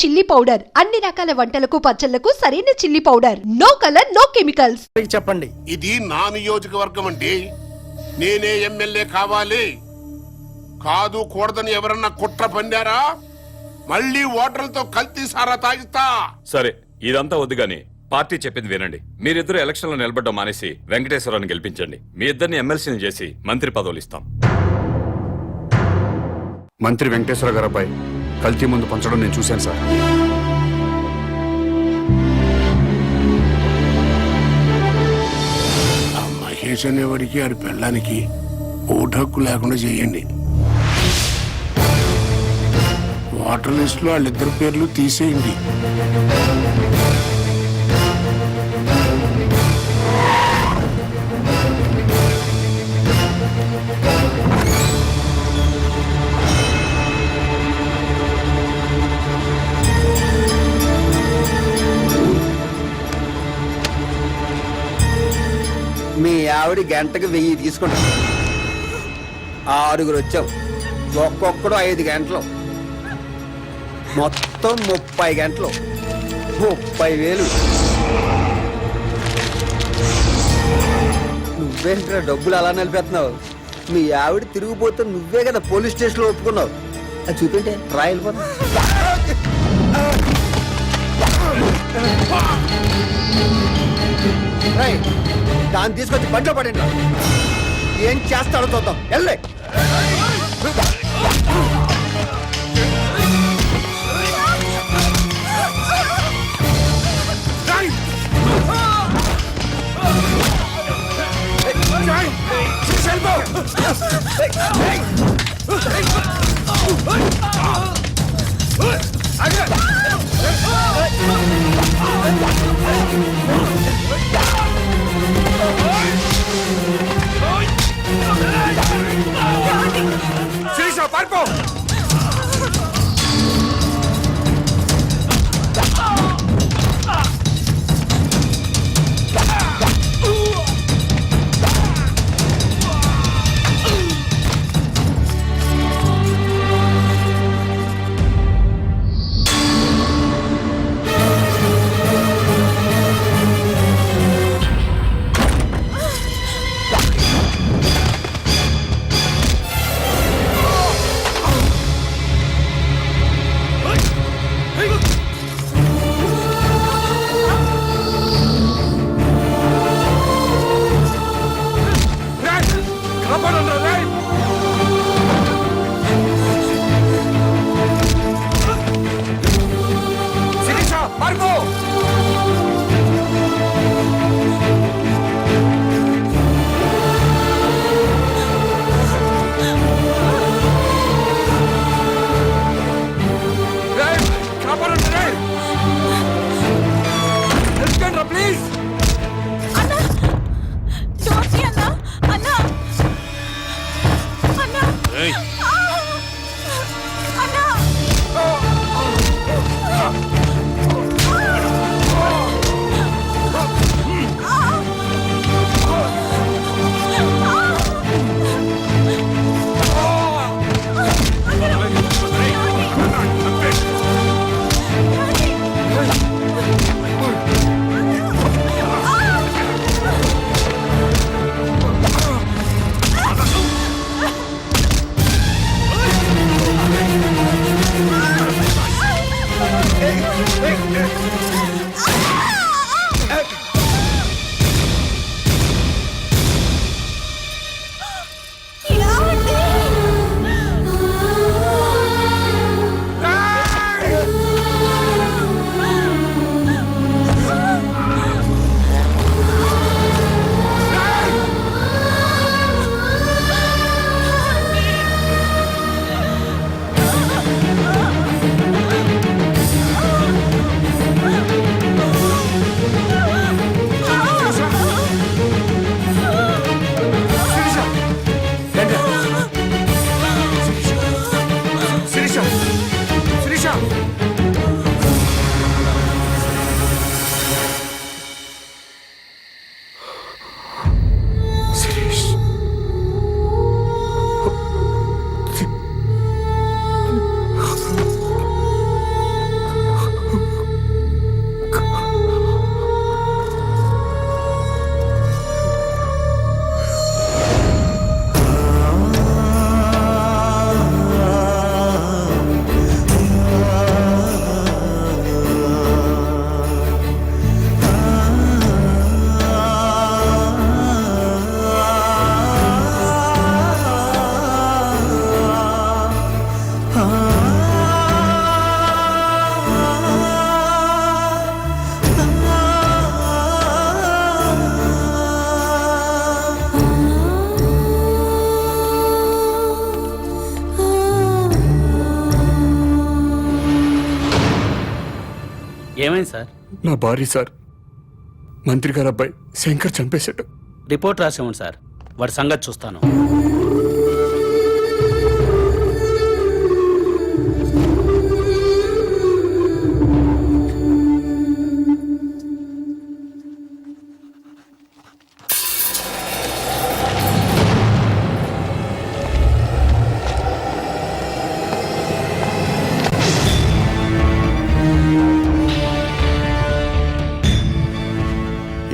Chilli powder అన్ని రకాల వంటలకు పచ్చళ్లకు సరైన chilli powder. No colour no chemicals. చెప్పండి. ఇది నా నియోజకవర్గం అండి. నేనే ఎమ్మెల్యే కావాలి. కాదు కూడదని ఎవరన్నా కుట్ర పన్నారా మళ్ళీ ఓటర్లతో కల్తీ సారా తాగిస్తా. సరే ఇదంతా వద్దు గాని పార్టీ చెప్పింది వినండి. మీరిద్దరు ఎలక్షన్ లో నిలబడ్డం మానేసి వెంకటేశ్వరరావుని గెలిపించండి. మీ ఇద్దరిని ఎమ్మెల్సీని చేసి మంత్రి పదవులు ఇస్తాం. మంత్రి వెంకటేశ్వర గారిపై కల్తీ ముందు పంచడం నేను చూశాను సార్. ఆ మహేష్ అనేవాడికి ఆడి పెళ్ళానికి ఓటు హక్కు లేకుండా చేయండి. ఓటర్ లిస్ట్ లో వాళ్ళిద్దరు పేర్లు తీసేయండి. మీ ఆవిడ గంటకు 1000 తీసుకుంటాం. 6 వచ్చావు. ఒక్కొక్కడు 5 గంటలు, మొత్తం 30 గంటలు, 30,000. నువ్వేంట్రా డబ్బులు అలా నిలిపేస్తున్నావు? మీ ఆవిడ తిరిగిపోతే నువ్వే కదా పోలీస్ స్టేషన్లో ఒప్పుకున్నావు. అది చూపింటే ట్రాయల్ పోతా. దాన్ని తీసుకొచ్చి బండ్లో పడిండ్రా. ఏం చేస్తాడో చూద్దాం. వెళ్ళే పారిపో. ఏమైంది సార్? నా భార్య సార్, మంత్రి గారు అబ్బాయి శంకర్ చంపేశాడు. రిపోర్ట్ రాసేవండి సార్, వాడి సంగతి చూస్తాను.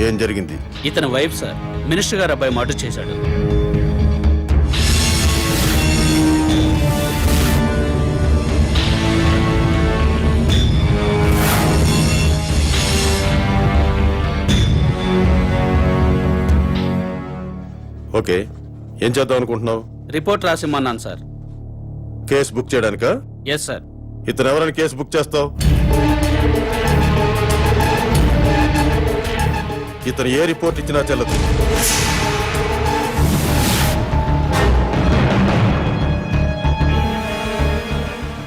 ఏం జరిగింది? ఇతని వైఫ్ సార్, మినిస్టర్ గారు అబ్బాయి మర్డర్ చేశాడు. ఓకే, ఏం చేద్దాం అనుకుంటున్నావు? రిపోర్ట్ రాసిమ్మన్నాను సార్. కేసు బుక్ చేయడానికా? Yes sir. ఇతను ఎవరైనా కేసు బుక్ చేస్తావు? ఇతను ఏ రిపోర్ట్ ఇచ్చినా చెల్లదు.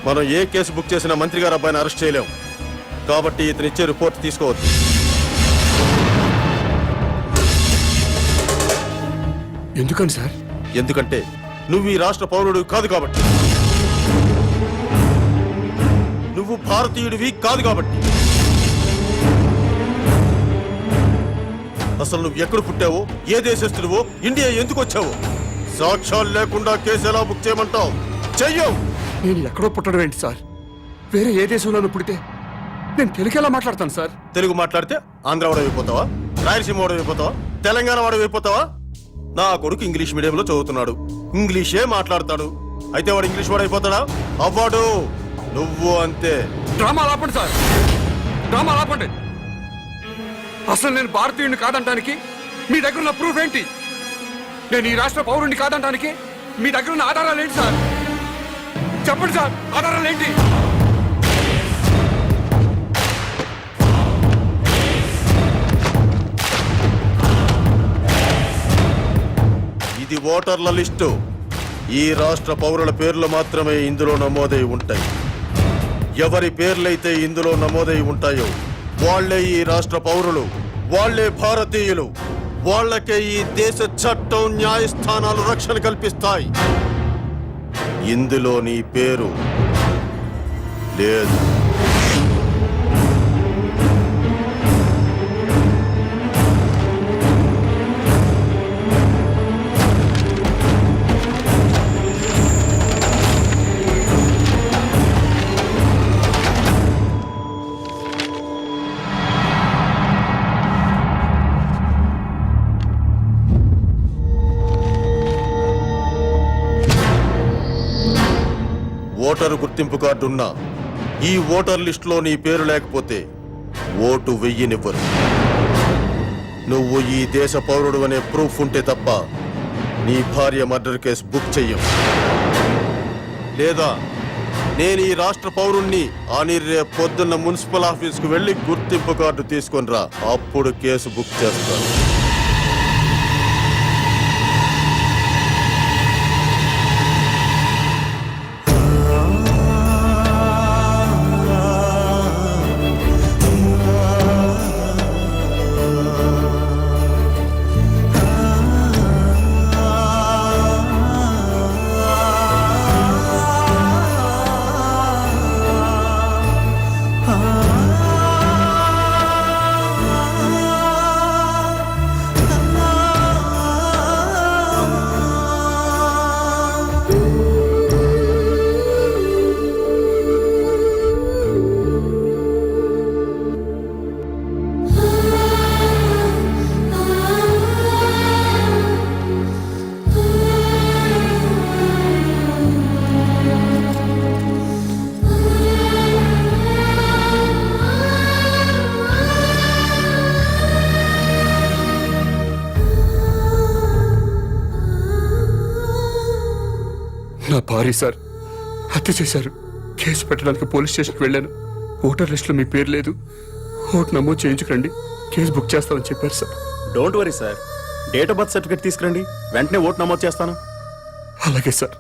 మనం ఏ కేసు బుక్ చేసినా మంత్రి గారు అబ్బాయిని అరెస్ట్ చేయలేం. కాబట్టి ఇతను ఇచ్చే రిపోర్ట్ తీసుకోవద్దు. ఎందుకని సార్? ఎందుకంటే నువ్వు ఈ రాష్ట్ర పౌరుడు కాదు కాబట్టి. నువ్వు భారతీయుడివి కాదు కాబట్టి. అసలు నువ్వు ఎక్కడ పుట్టావో, ఏ దేశస్తుడివో, ఇండియా ఎందుకు వచ్చావో సాక్ష్యాలు లేకుండా కేసు ఎలా బుక్ చేయమంటావు? చెయ్యవు. నేను ఎక్కడో పుట్టడం ఏంటి సార్? వేరే ఏ దేశంలోనూ పుడితే నేను తెలుగు ఎలా మాట్లాడతాను సార్? తెలుగు మాట్లాడితే ఆంధ్ర వాడు అయిపోతావా? రాయలసీమ వాడు అయిపోతావా? తెలంగాణ వాడు అయిపోతావా? నా కొడుకు ఇంగ్లీష్ మీడియంలో చదువుతున్నాడు, ఇంగ్లీషే మాట్లాడతాడు. అయితే వాడు ఇంగ్లీష్ వాడు అయిపోతాడా? అవ్వడు. నువ్వు అంతే. డ్రామా ఆపండి సార్, డ్రామా ఆపండి. అసలు నేను భారతీయుడిని కాదంటానికి మీ దగ్గర ఉన్న ప్రూఫ్ ఏంటి? నేను ఈ రాష్ట్ర పౌరుడిని కాదంటానికి మీ దగ్గర ఉన్న ఆధారాలు ఏంటి సార్? చెప్పండి సార్, ఆధారాలు ఏంటి? ఇది ఓటర్ల లిస్టు. ఈ రాష్ట్ర పౌరుల పేర్లు మాత్రమే ఇందులో నమోదై ఉంటాయి. ఎవరి పేర్లైతే ఇందులో నమోదై ఉంటాయో వాళ్లే ఈ రాష్ట్ర పౌరులు, వాళ్లే భారతీయులు. వాళ్లకే ఈ దేశ చట్టం, న్యాయస్థానాలు రక్షణ కల్పిస్తాయి. ఇందులో నీ పేరు లేదు. ఓటరు గుర్తింపు కార్డు ఉన్నా ఈ ఓటర్ లిస్టులో నీ పేరు లేకపోతే ఓటు వెయ్యనివ్వరు. నువ్వు ఈ దేశ పౌరుడు అనే ప్రూఫ్ ఉంటే తప్ప నీ భార్య మర్డర్ కేసు బుక్ చెయ్యం. లేదా నేను ఈ రాష్ట్ర పౌరుణ్ణి అని రేపు పొద్దున్న మున్సిపల్ ఆఫీస్కు వెళ్లి గుర్తింపు కార్డు తీసుకొని రా, అప్పుడు కేసు బుక్ చేస్తాను. నా భార్య సార్ హత్య చేశారు. కేసు పెట్టడానికి పోలీస్ స్టేషన్కి వెళ్ళాను. ఓటర్ లిస్టులో మీ పేరు లేదు, ఓటు నమోదు చేయించుకోండి, కేసు బుక్ చేస్తామని చెప్పారు sir. Don't worry sir, date of birth certificate తీసుకురండి, వెంటనే ఓటు నమోదు చేస్తాను. అలాగే సార్.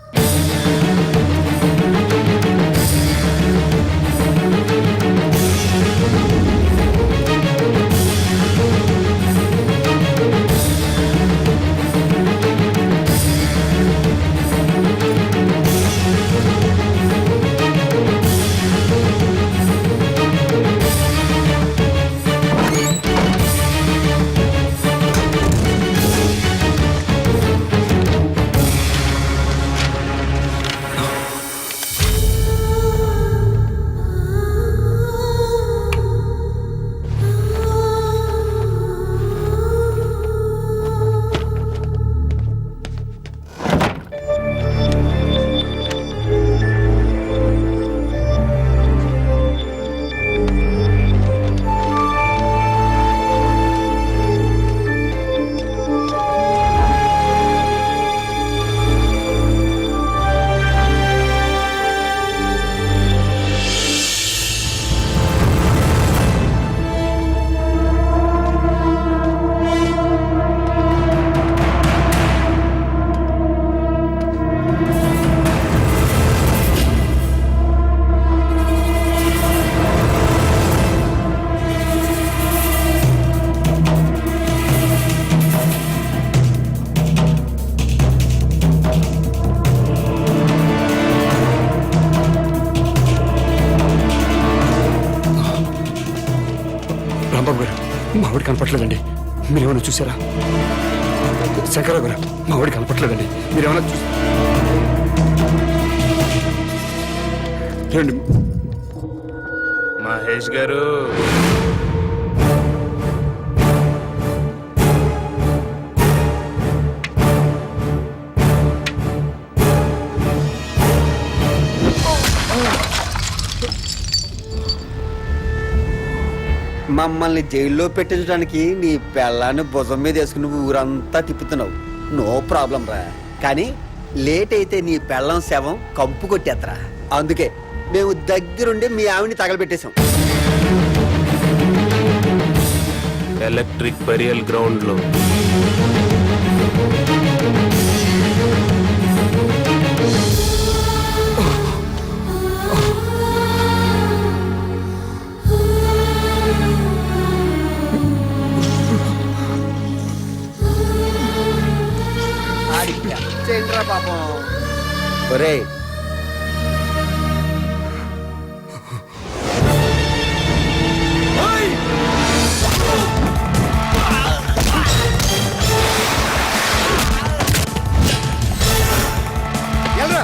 రాంబాబు గారు మా ఆవిడ కనపట్లేదండి, మీరేమైనా చూసారా? శంకరరావు గారు మా ఆవిడ కనపట్లేదండి, మీరేమైనా చూసి ఏమండి? మహేష్ గారు మమ్మల్ని జైల్లో పెట్టించడానికి నీ పెళ్ళాన్ని భుజం మీద వేసుకుని ఊరంతా తిప్పుతున్నావు. నో ప్రాబ్లం రా, కానీ లేట్ అయితే నీ పెళ్ళం శవం కంపు కొట్టేత్తరా. అందుకే మేము దగ్గరుండి మీ ఆవిని తగలబెట్టేశాం. ఎలక్ట్రిక్ బరియల్ గ్రౌండ్ లో చేయండిరా పాపం. ఒరే ఎల్రా.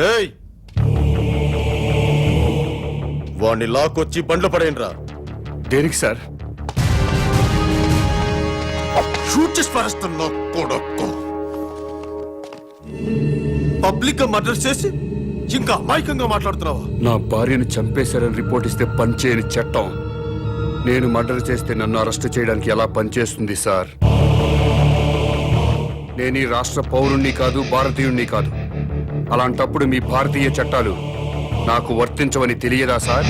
ఏయ్, వాణ్ణి లాక్కొచ్చి బండ్లు పడేయండిరా. దేనికి సార్? షూట్ చేసి పారేస్తున్నా కొడుకు. పబ్లిక్ గా మర్డర్ చేసి ఇంకా అమాయకంగా మాట్లాడుతున్నావా? నా భార్యను చంపేశారని రిపోర్ట్ ఇస్తే పనిచేయని చట్టం నేను మర్డర్ చేస్తే నన్ను అరెస్ట్ చేయడానికి ఎలా పనిచేస్తుంది సార్? నేను ఈ రాష్ట్ర పౌరుణ్ణి కాదు, భారతీయుణ్ణి కాదు. అలాంటప్పుడు మీ భారతీయ చట్టాలు నాకు వర్తించవని తెలియదా సార్?